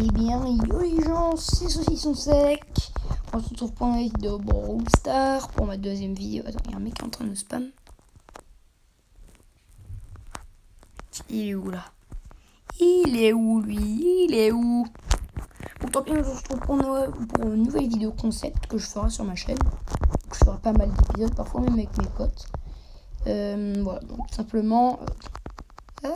Eh bien, yo les gens, c'est Saucisson Sec. On se retrouve pour une vidéo Brawl Stars, pour ma deuxième vidéo. Attends, il y a un mec qui est en train de spam. Il est où là? Il est où lui? Il est où? Donc tant pis, on se retrouve pour une nouvelle vidéo concept que je ferai sur ma chaîne. Donc, je ferai pas mal d'épisodes, parfois même avec mes potes. Voilà, donc tout simplement... le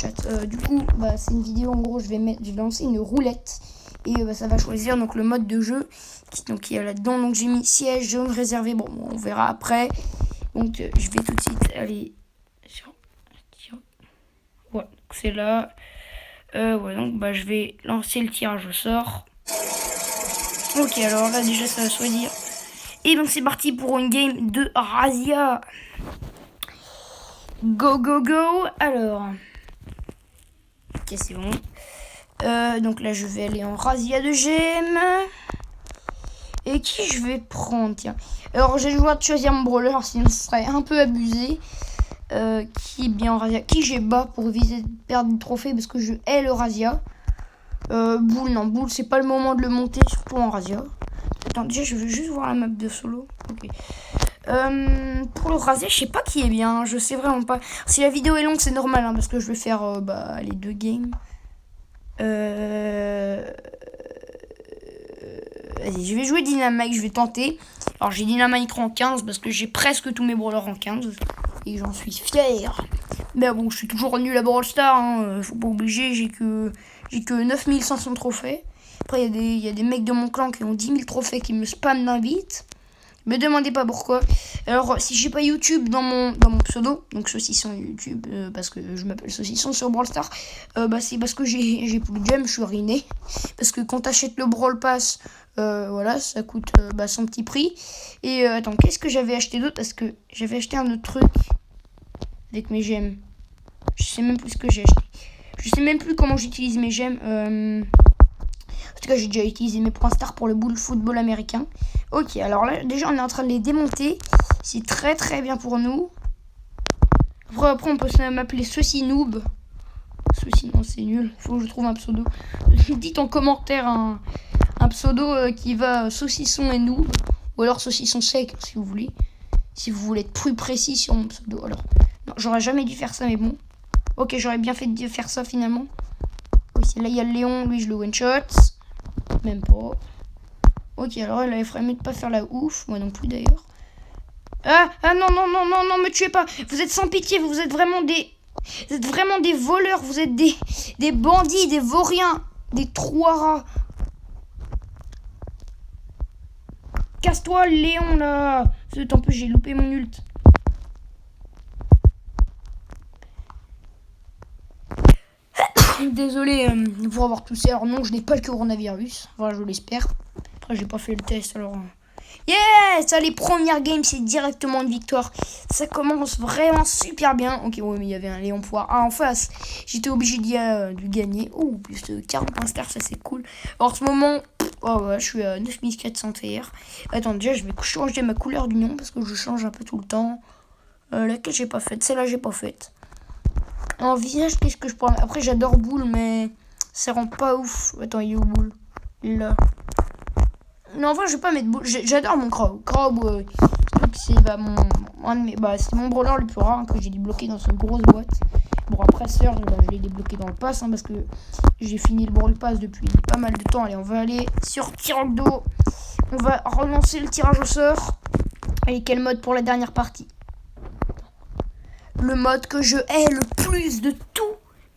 chat. Du coup, c'est une vidéo, en gros, je vais lancer une roulette. Et ça va choisir donc le mode de jeu. Donc il y a là-dedans, donc j'ai mis siège jaune réservé. Bon, on verra après. Donc je vais tout de suite aller sur... Voilà, donc c'est là. Ouais, donc je vais lancer le tirage au sort. Ok, alors là déjà ça va choisir. Et donc c'est parti pour une game de Razia. Go, go, go. Alors... Ok, c'est bon. Donc là, je vais aller en Razia de gemmes. Et qui je vais prendre, tiens. Alors, j'ai le choix de choisir mon brawler, sinon ce serait un peu abusé. Qui est bien en Razia. Qui j'ai bas pour éviter de perdre des trophées, parce que je hais le Razia. Boule, non, Boule, c'est pas le moment de le monter, surtout en Razia. Attends, déjà, je veux juste voir la map de solo. Ok. Pour le Razia, je sais pas qui est bien. Je sais vraiment pas. Si la vidéo est longue, c'est normal, hein, parce que je vais faire les 2 games. Vas-y, je vais jouer Dynamite, je vais tenter. Alors j'ai Dynamite en 15 parce que j'ai presque tous mes brawlers en 15. Et j'en suis fier. Mais bon, je suis toujours nul à Brawl Stars, hein. Faut pas obliger, j'ai que 9500 trophées. Après il y a des mecs de mon clan qui ont 10 000 trophées qui me spamment d'invite. Me demandez pas pourquoi. Alors si j'ai pas YouTube dans mon pseudo, donc Saucisson YouTube, parce que je m'appelle Saucisson sur Brawl Stars, c'est parce que j'ai plus de gemmes, je suis ruiné. Parce que quand t'achètes le Brawl Pass, voilà, ça coûte son petit prix. Et attends, qu'est-ce que j'avais acheté d'autre? Parce que j'avais acheté un autre truc avec mes gemmes. Je sais même plus ce que j'ai acheté. Je sais même plus comment j'utilise mes gemmes. En tout cas, j'ai déjà utilisé mes points stars pour le football américain. Ok, alors là, déjà, on est en train de les démonter. C'est très très bien pour nous. Après on peut m'appeler Saucy Noob. Saucy, non, c'est nul. Faut que je trouve un pseudo. Dites en commentaire un pseudo qui va saucisson et noob. Ou alors saucisson sec, si vous voulez. Si vous voulez être plus précis sur mon pseudo. Alors, non, j'aurais jamais dû faire ça, mais bon. Ok, j'aurais bien fait de faire ça finalement. Ok, là, il y a le Léon. Lui, je le one-shot. Même pas. Ok, alors il avait vraiment de pas faire la ouf. Moi non plus d'ailleurs. Ah non, me tuez pas. Vous êtes sans pitié, vous êtes vraiment des... Vous êtes vraiment des voleurs, vous êtes des bandits, des vauriens, des trois. Casse-toi, Léon, là. En plus, j'ai loupé mon ult. Désolé pour avoir toussé. Alors non, je n'ai pas le coronavirus. Voilà, je l'espère. Après, j'ai pas fait le test, alors... Yes, ça, les premières games, c'est directement une victoire. Ça commence vraiment super bien. Ok, ouais, mais il y avait un Léon Poire en face. J'étais obligé de gagner. Oh, plus de 40 stars, ça c'est cool. Alors, en ce moment, je suis à 9400 TR. Attends, déjà, je vais changer ma couleur du nom parce que je change un peu tout le temps. Laquelle j'ai pas faite? Celle-là, j'ai pas faite. En visage, qu'est-ce que je prends? Après, j'adore Boule, mais ça rend pas ouf. Attends, il est où Boule? Là. Non, en vrai, je vais pas mettre Boule. J'adore mon Crow. Crow, c'est c'est mon brawler le plus rare que j'ai débloqué dans une grosse boîte. Bon, après, Surge, je l'ai débloqué dans le pass parce que j'ai fini le Brawl Pass depuis pas mal de temps. Allez, on va aller sur Tirando. On va relancer le tirage au sort. Allez, quel mode pour la dernière partie? Le mode que je hais le plus de tout.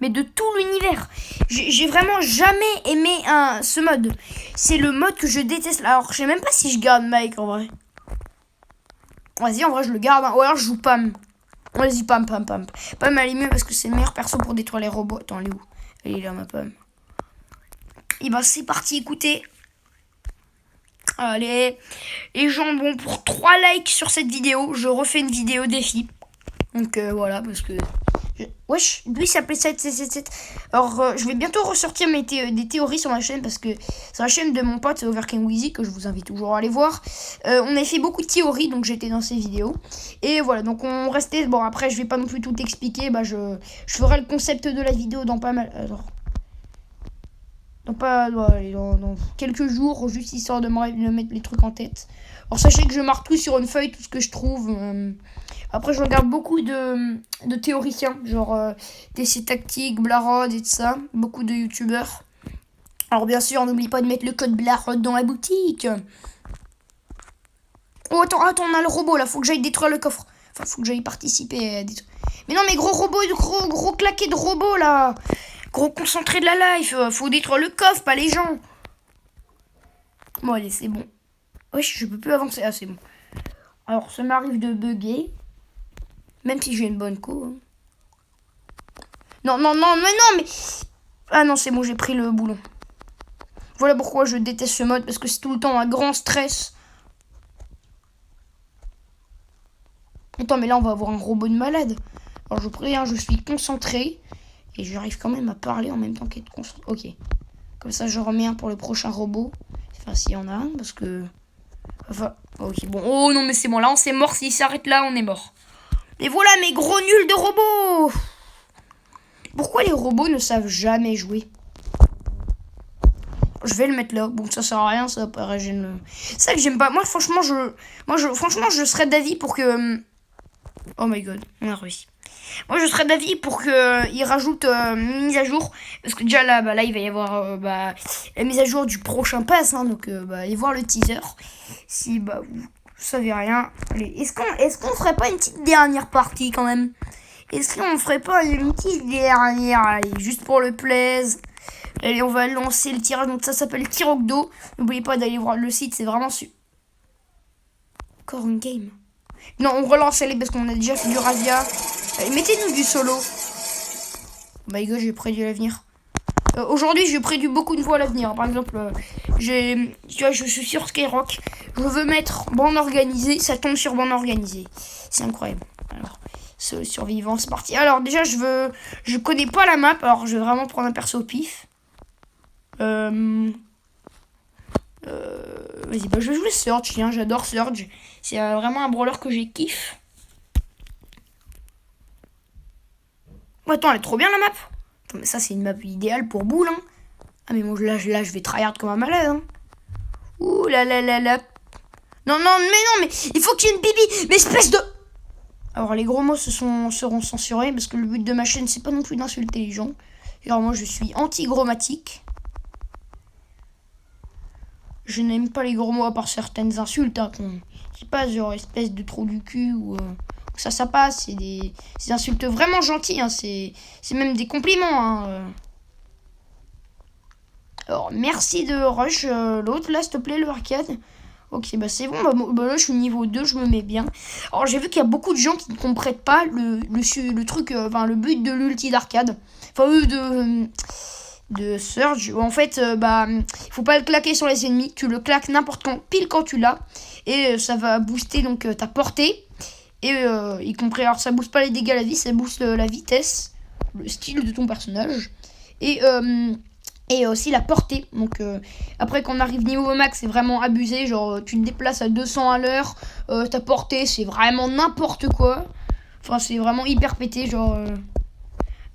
Mais de tout l'univers. J'ai vraiment jamais aimé ce mode. C'est le mode que je déteste. Alors, je sais même pas si je garde Mike en vrai. Vas-y, en vrai, je le garde. Ou alors, je joue Pam. Vas-y, Pam. Pam, elle est mieux parce que c'est le meilleur perso pour détruire les robots. Attends, elle est où? Elle est là, ma Pam. Et c'est parti, écoutez. Allez. Les gens, bon, pour 3 likes sur cette vidéo, je refais une vidéo défi. Donc, voilà, parce que... Wesh, lui s'appelait 777. Alors, je vais bientôt ressortir des théories sur ma chaîne parce que c'est la chaîne de mon pote Overking Weezy que je vous invite toujours à aller voir. On avait fait beaucoup de théories, donc j'étais dans ces vidéos. Et voilà, donc on restait. Bon, après, je vais pas non plus tout expliquer. Je ferai le concept de la vidéo dans pas mal. Alors, Dans quelques jours, juste histoire de me mettre les trucs en tête. Alors sachez que je marque tout sur une feuille, tout ce que je trouve. Après, je regarde beaucoup de théoriciens, genre TC Tactique, Blarod et tout ça. Beaucoup de youtubeurs. Alors bien sûr, n'oublie pas de mettre le code Blarod dans la boutique. Oh, attends, on a le robot là, faut que j'aille détruire le coffre. Enfin, faut que j'aille participer à détruire. Mais non, mais gros robot, gros claqué de robot là. Gros concentré de la life, faut détruire le coffre, pas les gens. Bon, allez, c'est bon. Wesh, je peux plus avancer. Ah, c'est bon. Alors, ça m'arrive de bugger. Même si j'ai une bonne co. Hein. Non, mais... Ah non, c'est bon, j'ai pris le boulon. Voilà pourquoi je déteste ce mode, parce que c'est tout le temps un grand stress. Attends, mais là, on va avoir un robot de malade. Alors, je préviens, je suis concentré. Et j'arrive quand même à parler en même temps qu'être concentré. Ok. Comme ça, je remets un pour le prochain robot. Enfin, s'il y en a un, parce que... Enfin, ok, bon. Oh non, mais c'est bon, là, on s'est mort. S'il s'arrête là, on est mort. Et voilà mes gros nuls de robots. Pourquoi les robots ne savent jamais jouer? Je vais le mettre là. Bon, ça sert à rien, ça paraît gênant. C'est ça que j'aime pas. Moi, franchement, je serais d'avis pour que... Oh my god, on a réussi. Moi, je serais d'avis pour qu'ils rajoutent une mise à jour. Parce que déjà, là il va y avoir la mise à jour du prochain pass. Hein, donc, allez voir le teaser. Si vous savez rien. Allez, est-ce qu'on ferait pas une petite dernière partie quand même? Est-ce qu'on ferait pas une petite dernière? Allez, juste pour le plaisir. Allez, on va lancer le tirage. Donc, ça s'appelle Tirogdo. N'oubliez pas d'aller voir le site. C'est vraiment encore une game. Non, on relance les parce qu'on a déjà fait du Razia. Allez, mettez-nous du solo. Oh my god, j'ai prédit l'avenir. Aujourd'hui, j'ai prédit beaucoup de fois l'avenir. Par exemple, je suis sur Skyrock. Je veux mettre bande organisée. Ça tombe sur bande organisée. C'est incroyable. Alors, survivant, c'est parti. Alors, déjà, je connais pas la map. Alors, je vais vraiment prendre un perso au pif. Vas-y, je vais jouer Surge. Tiens, j'adore Surge. C'est vraiment un brawler que j'ai kiff. Oh, attends, elle est trop bien la map. Attends, mais ça, c'est une map idéale pour boule. Hein. Ah, mais moi, là, je vais tryhard comme un malade. Hein. Ouh là là là là. Non, mais il faut qu'il y ait une bibi. Mais espèce de... Alors, les gros mots seront censurés parce que le but de ma chaîne, c'est pas non plus d'insulter les gens. Alors, moi, je suis anti-grammatique. Je n'aime pas les gros mots à part certaines insultes. Hein, qui passent, genre espèce de trou du cul ou... Ça passe. C'est des insultes vraiment gentilles. Hein, c'est même des compliments. Hein. Alors, merci de rush l'autre, là, s'il te plaît, le arcade. Ok, c'est bon. Là, je suis niveau 2, je me mets bien. Alors, j'ai vu qu'il y a beaucoup de gens qui ne comprennent pas le truc, le but de l'ulti d'arcade. Enfin, de Surge. En fait, il faut pas le claquer sur les ennemis. Tu le claques n'importe quand, pile quand tu l'as. Et ça va booster donc ta portée. Et y compris, alors ça booste pas les dégâts à la vie, ça booste la vitesse, le style de ton personnage. Et aussi la portée. Donc après quand on arrive niveau max, c'est vraiment abusé. Genre tu te déplaces à 200 à l'heure. Ta portée, c'est vraiment n'importe quoi. Enfin, c'est vraiment hyper pété. Genre.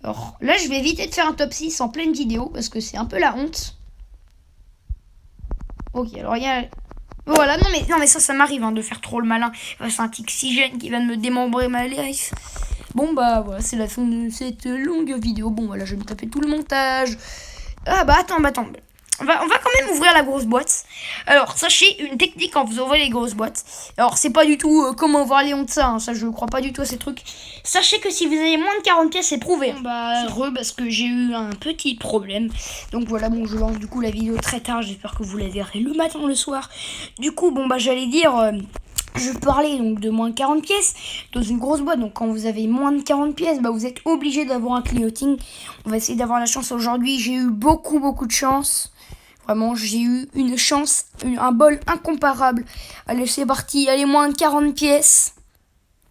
Alors là, je vais éviter de faire un top 6 en pleine vidéo. Parce que c'est un peu la honte. Ok, alors il y a... Voilà, non mais ça m'arrive hein, de faire trop le malin. C'est un Tixigène qui vient de me démembrer ma life. Bon voilà, c'est la fin de cette longue vidéo. Bon voilà, je vais me taper tout le montage. Ah attends. On va quand même ouvrir la grosse boîte. Alors, sachez, une technique quand vous ouvrez les grosses boîtes. Alors, c'est pas du tout comment voir Léon de ça. Hein, ça, je crois pas du tout à ces trucs. Sachez que si vous avez moins de 40 pièces, c'est prouvé. Parce que j'ai eu un petit problème. Donc voilà, je lance du coup la vidéo très tard. J'espère que vous la verrez le matin ou le soir. Du coup, j'allais dire... je parlais donc de moins de 40 pièces dans une grosse boîte. Donc quand vous avez moins de 40 pièces, vous êtes obligé d'avoir un clignoting. On va essayer d'avoir la chance aujourd'hui. J'ai eu beaucoup de chance. Vraiment, j'ai eu une chance, un bol incomparable. Allez, c'est parti. Allez, moins de 40 pièces.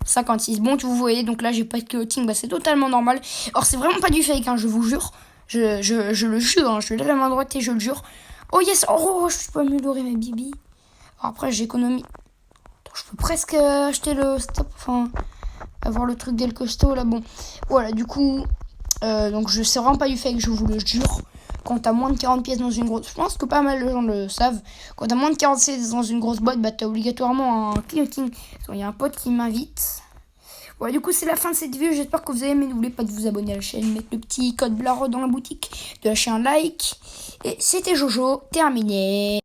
56. Bon, vous voyez, donc là, j'ai pas de clignoting. C'est totalement normal. Alors, c'est vraiment pas du fake, hein, je vous jure. Je le jure, hein, je lève la main droite et je le jure. Oh yes, je peux améliorer mes bibi. Alors, après, j'économise. Je peux presque acheter le stop, avoir le truc d'El Costo là. Bon, voilà, du coup, donc je sais vraiment pas du fake, je vous le jure. quand t'as moins de 40 pièces dans une grosse... Je pense que pas mal de gens le savent. Quand t'as moins de 40 pièces dans une grosse boîte, bah t'as obligatoirement un clignoting. Il y a un pote qui m'invite. Ouais, du coup, c'est la fin de cette vidéo. J'espère que vous avez aimé. N'oubliez pas de vous abonner à la chaîne, mettre le petit code Blaro dans la boutique, de lâcher un like. Et c'était Jojo, terminé.